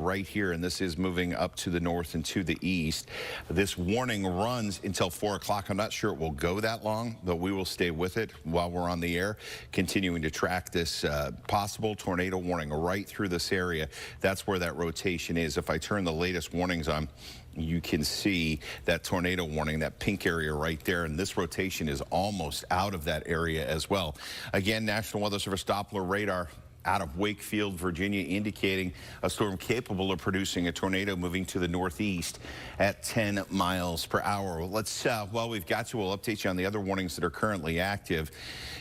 right here, and this is moving up to the north and to the east. This warning runs until 4 o'clock. I'm not sure it will go that long, but we will stay with it while we're on the air, continuing to track this possible tornado warning right through this area. That's where that rotation is. If I turn the latest warnings on, you can see that tornado warning, that pink area right there, and this rotation is almost out of that area as well. Again, National Weather Service Doppler radar out of Wakefield, Virginia, indicating a storm capable of producing a tornado moving to the northeast at 10 miles per hour. Well, let's, while we've got you, we'll update you on the other warnings that are currently active.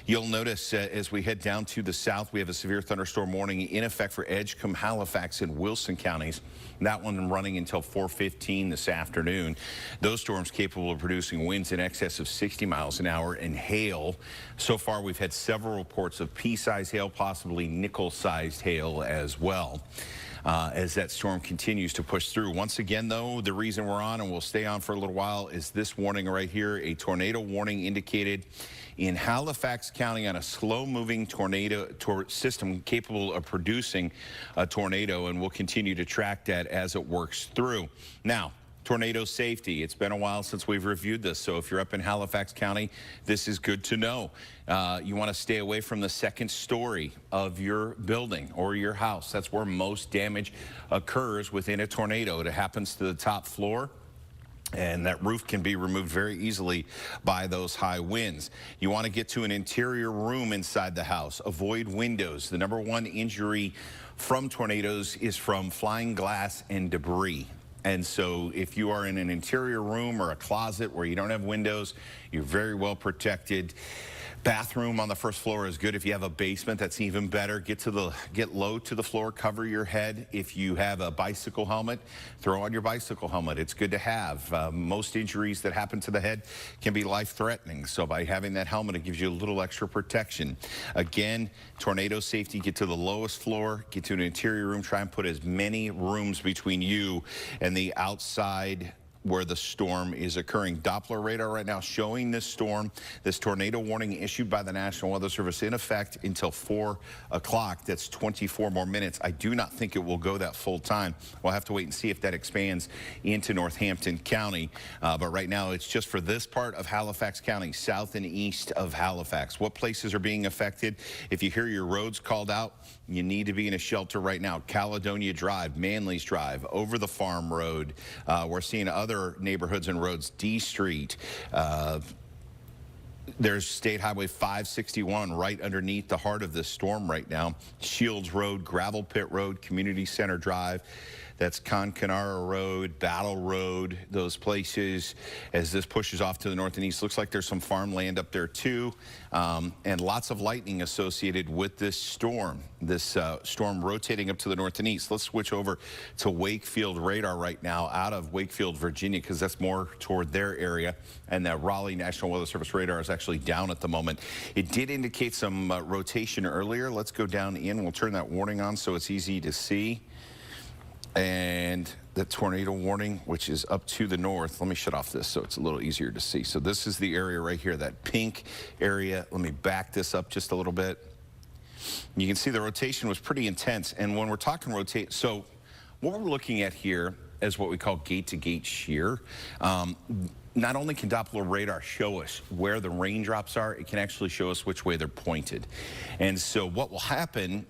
You'll notice as we head down to the south, we have a severe thunderstorm warning in effect for Edgecombe, Halifax, and Wilson counties. That one running until 4:15 this afternoon. Those storms capable of producing winds in excess of 60 miles an hour and hail. So far, we've had several reports of pea-sized hail, possibly nickel-sized hail as well. As that storm continues to push through. Once again, though, the reason we're on, and we'll stay on for a little while, is this warning right here, a tornado warning indicated in Halifax County on a slow-moving tornado system capable of producing a tornado, and we'll continue to track that as it works through. Now, tornado safety. It's been a while since we've reviewed this, so if you're up in Halifax County, this is good to know. You want to stay away from the second story of your building or your house. That's where most damage occurs within a tornado. It happens to the top floor, and that roof can be removed very easily by those high winds. You want to get to an interior room inside the house. Avoid windows. The #1 injury from tornadoes is from flying glass and debris. And so if you are in an interior room or a closet where you don't have windows, you're very well protected. Bathroom on the first floor is good. If you have a basement, that's even better. Get low to the floor, cover your head. If you have a bicycle helmet, throw on your bicycle helmet. It's good to have. Most injuries that happen to the head can be life-threatening. So by having that helmet, it gives you a little extra protection. Again, tornado safety, get to the lowest floor, get to an interior room, try and put as many rooms between you and the outside where the storm is occurring. Doppler radar right now showing this storm, this tornado warning issued by the National Weather Service in effect until 4 o'clock. That's 24 more minutes. I do not think it will go that full time. We'll have to wait and see if that expands into Northampton County. But right now it's just for this part of Halifax County, south and east of Halifax. What places are being affected? If you hear your roads called out, you need to be in a shelter right now. Caledonia Drive, Manley's Drive, Over the Farm Road. We're seeing other neighborhoods and roads, D Street. There's State Highway 561 right underneath the heart of this storm right now. Shields Road, Gravel Pit Road, Community Center Drive. That's Concanara Road, Battle Road, those places as this pushes off to the north and east. Looks like there's some farmland up there too, and lots of lightning associated with this storm. This storm rotating up to the north and east. Let's switch over to Wakefield radar right now out of Wakefield, Virginia, because that's more toward their area, and that Raleigh National Weather Service radar is actually down at the moment. It did indicate some rotation earlier. Let's go down in. We'll turn that warning on so it's easy to see. And the tornado warning, which is up to the north. Let me shut off this so it's a little easier to see. So this is the area right here, that pink area. Let me back this up just a little bit. You can see the rotation was pretty intense. And when we're talking rotate, so what we're looking at here is what we call gate-to-gate shear. Not only can Doppler radar show us where the raindrops are, it can actually show us which way they're pointed. And so what will happen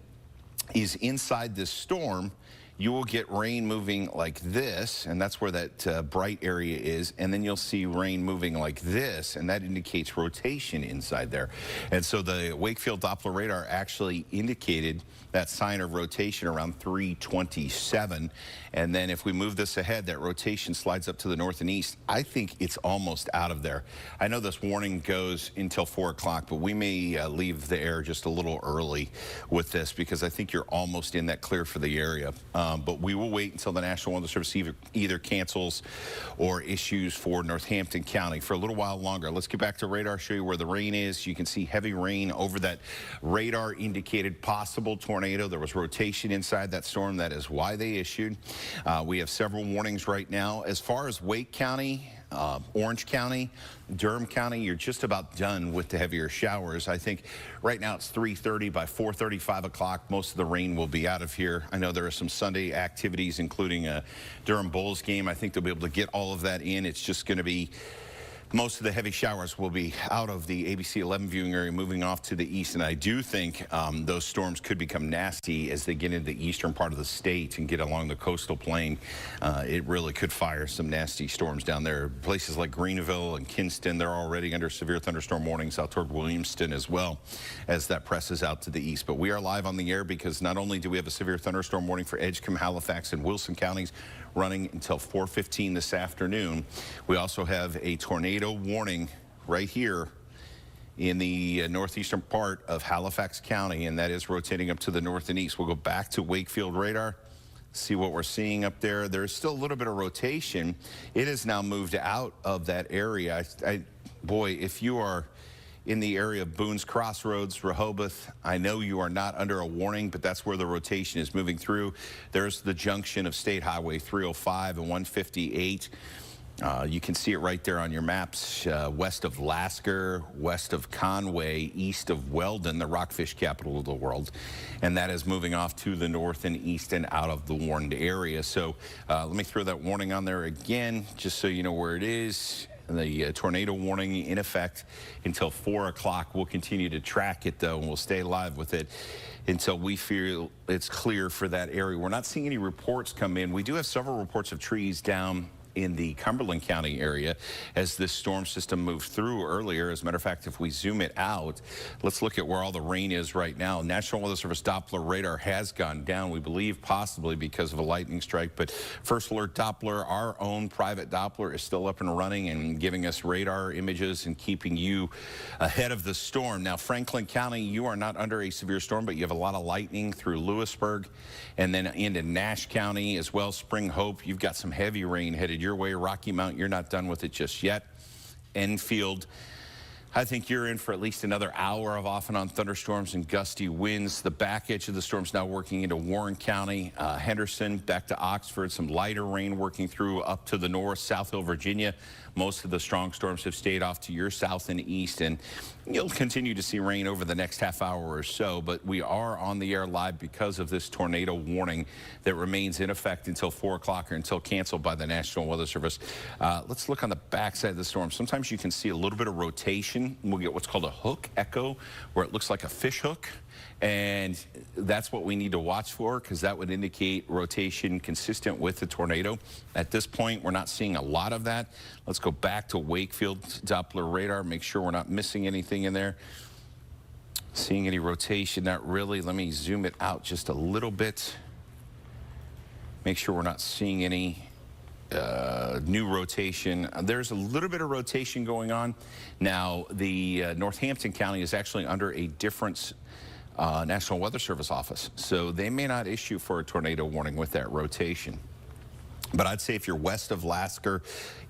is inside this storm, you will get rain moving like this, and that's where that bright area is, and then you'll see rain moving like this, and that indicates rotation inside there. And so the Wakefield Doppler radar actually indicated that sign of rotation around 327, and then if we move this ahead, that rotation slides up to the north and east. I think it's almost out of there. I know this warning goes until 4 o'clock, but we may leave the air just a little early with this because I think you're almost in that clear for the area. But we will wait until the National Weather Service either cancels or issues for Northampton County for a little while longer. Let's get back to radar, show you where the rain is. You can see heavy rain over that radar indicated possible tornado. There was rotation inside that storm. That is why they issued. We have several warnings right now. As far as Wake County, Orange County, Durham County, you're just about done with the heavier showers. I think right now it's 3:30. By 4:30, 5 o'clock, most of the rain will be out of here. I know there are some Sunday activities, including a Durham Bulls game. I think they'll be able to get all of that in. It's just going to be most of the heavy showers will be out of the ABC 11 viewing area, moving off to the east. And I do think those storms could become nasty as they get into the eastern part of the state and get along the coastal plain. It really could fire some nasty storms down there. Places like Greenville and Kinston, they're already under severe thunderstorm warnings out toward Williamston as well as that presses out to the east. But we are live on the air because not only do we have a severe thunderstorm warning for Edgecombe, Halifax, and Wilson counties running until 4:15 this afternoon, we also have a tornado warning right here in the northeastern part of Halifax County, and that is rotating up to the north and east. We'll go back to Wakefield radar, see what we're seeing up there. There's still a little bit of rotation. It has now moved out of that area. Boy, if you are in the area of Boone's Crossroads, Rehoboth, I know you are not under a warning, but that's where the rotation is moving through. There's the junction of State Highway 305 and 158. You can see it right there on your maps, west of Lasker, west of Conway, east of Weldon, the rockfish capital of the world. And that is moving off to the north and east and out of the warned area. So let me throw that warning on there again, just so you know where it is. The tornado warning in effect until 4 o'clock. We'll continue to track it, though, and we'll stay live with it until we feel it's clear for that area. We're not seeing any reports come in. We do have several reports of trees down in the Cumberland County area as this storm system moved through earlier. As a matter of fact, if we zoom it out, let's look at where all the rain is right now. National Weather Service Doppler radar has gone down, we believe possibly because of a lightning strike, but First Alert Doppler, our own private Doppler, is still up and running and giving us radar images and keeping you ahead of the storm. Now, Franklin County, you are not under a severe storm, but you have a lot of lightning through Lewisburg and then into Nash County as well. Spring Hope, you've got some heavy rain headed your way. Rocky Mount, you're not done with it just yet. Enfield, I think you're in for at least another hour of off and on thunderstorms and gusty winds. The back edge of the storm's now working into Warren County, Henderson, back to Oxford. Some lighter rain working through up to the north, South Hill, Virginia. Most of the strong storms have stayed off to your south and east, and you'll continue to see rain over the next half hour or so, but we are on the air live because of this tornado warning that remains in effect until 4 o'clock or until canceled by the National Weather Service. Let's look on the backside of the storm. Sometimes you can see a little bit of rotation. We'll get what's called a hook echo, where it looks like a fish hook. And that's what we need to watch for, because that would indicate rotation consistent with the tornado. At this point, we're not seeing a lot of that. Let's go back to Wakefield Doppler radar, make sure we're not missing anything in there. Seeing any rotation, not really. Let me zoom it out just a little bit. Make sure we're not seeing any new rotation. There's a little bit of rotation going on. Now, the Northampton County is actually under a different National Weather Service office, so they may not issue for a tornado warning with that rotation. But I'd say if you're west of Lasker,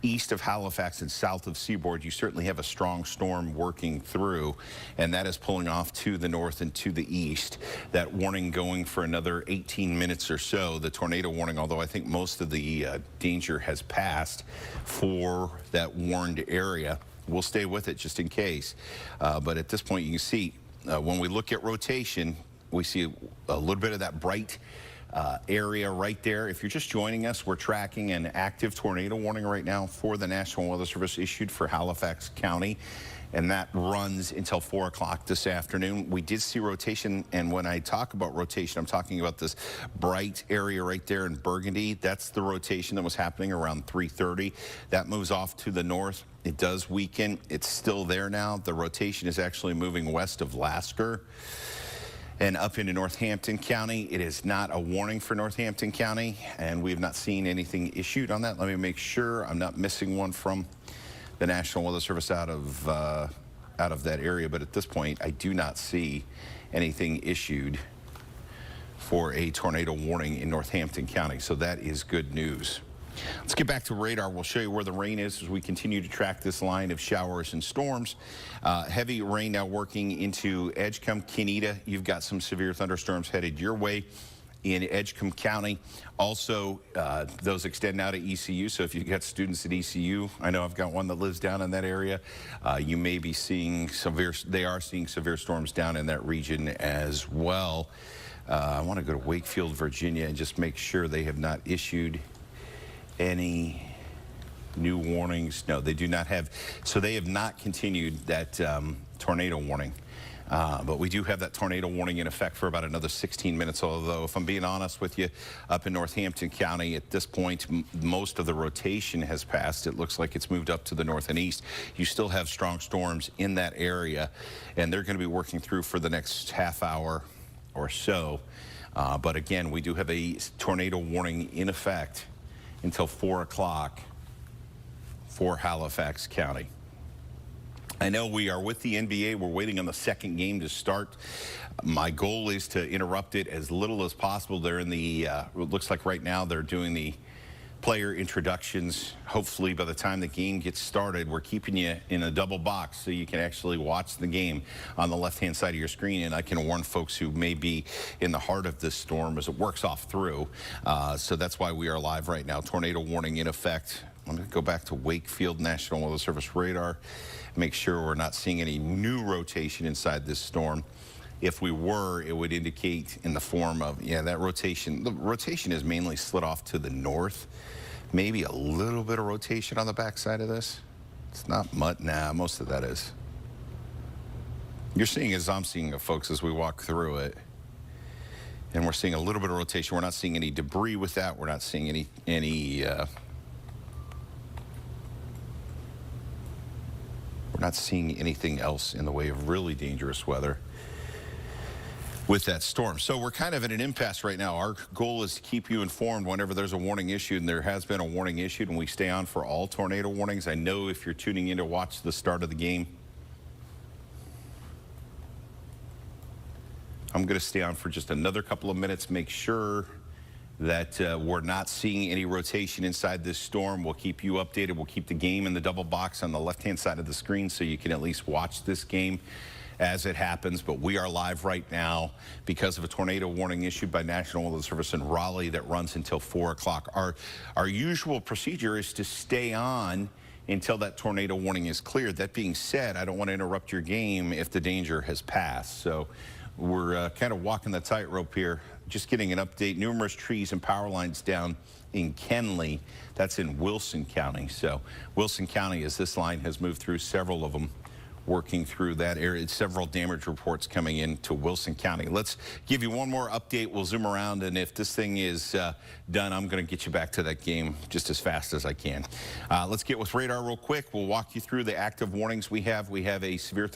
east of Halifax, and south of Seaboard, you certainly have a strong storm working through, and that is pulling off to the north and to the east. That warning going for another 18 minutes or so, the tornado warning, although I think most of the danger has passed for that warned area. We'll stay with it just in case. But at this point, you can see when we look at rotation, we see a little bit of that bright area right there. If you're just joining us, we're tracking an active tornado warning right now for the National Weather Service issued for Halifax County, and that runs until 4 o'clock this afternoon. We did see rotation, and when I talk about rotation, I'm talking about this bright area right there in Burgundy. That's the rotation that was happening around 3:30. That moves off to the north. It does weaken. It's still there now. The rotation is actually moving west of Lasker and up into Northampton County. It is not a warning for Northampton County, and we have not seen anything issued on that. Let me make sure I'm not missing one from the National Weather Service out of that area, but at this point, I do not see anything issued for a tornado warning in Northampton County, so that is good news. Let's get back to radar. We'll show you where the rain is as we continue to track this line of showers and storms. Heavy rain now working into Edgecombe, Kenita. You've got some severe thunderstorms headed your way. in Edgecombe County. Also, those extend now to ECU, so if you've got students at ECU, I know I've got one that lives down in that area, you may be seeing they are seeing severe storms down in that region as well. I want to go to Wakefield, Virginia, and just make sure they have not issued any new warnings. No, they do not have. So they have not continued that tornado warning. But we do have that tornado warning in effect for about another 16 minutes, although if I'm being honest with you, up in Northampton County at this point, most of the rotation has passed. It looks like it's moved up to the north and east. You still have strong storms in that area, and they're going to be working through for the next half hour or so. But again, we do have a tornado warning in effect until 4 o'clock for Halifax County. I know we are with the NBA. We're waiting on the second game to start. My goal is to interrupt it as little as possible. They're in the, it looks like right now they're doing the player introductions. Hopefully by the time the game gets started, we're keeping you in a double box so you can actually watch the game on the left-hand side of your screen. And I can warn folks who may be in the heart of this storm as it works off through. So that's why we are live right now. Tornado warning in effect. I'm going to go back to Wakefield National Weather Service radar, make sure we're not seeing any new rotation inside this storm. If we were, it would indicate in the form of, yeah, that rotation. The rotation is mainly slid off to the north. Maybe a little bit of rotation on the backside of this. It's not much. Nah, most of that is. You're seeing as I'm seeing it, folks, as we walk through it. And we're seeing a little bit of rotation. We're not seeing any debris with that. We're not seeing we're not seeing anything else in the way of really dangerous weather with that storm. So we're kind of at an impasse right now. Our goal is to keep you informed whenever there's a warning issued, and there has been a warning issued, and we stay on for all tornado warnings. I know if you're tuning in to watch the start of the game, I'm going to stay on for just another couple of minutes, make sure that we're not seeing any rotation inside this storm. We'll keep you updated. We'll keep the game in the double box on the left-hand side of the screen so you can at least watch this game as it happens. But we are live right now because of a tornado warning issued by National Weather Service in Raleigh that runs until 4 o'clock. Our usual procedure is to stay on until that tornado warning is cleared. That being said, I don't want to interrupt your game if the danger has passed. So we're kind of walking the tightrope here. Just getting an update. Numerous trees and power lines down in Kenly. That's in Wilson County. So Wilson County, as this line has moved through, several of them working through that area. Several damage reports coming into Wilson County. Let's give you one more update. We'll zoom around, and if this thing is done, I'm going to get you back to that game just as fast as I can. Let's get with radar real quick. We'll walk you through the active warnings we have. We have a severe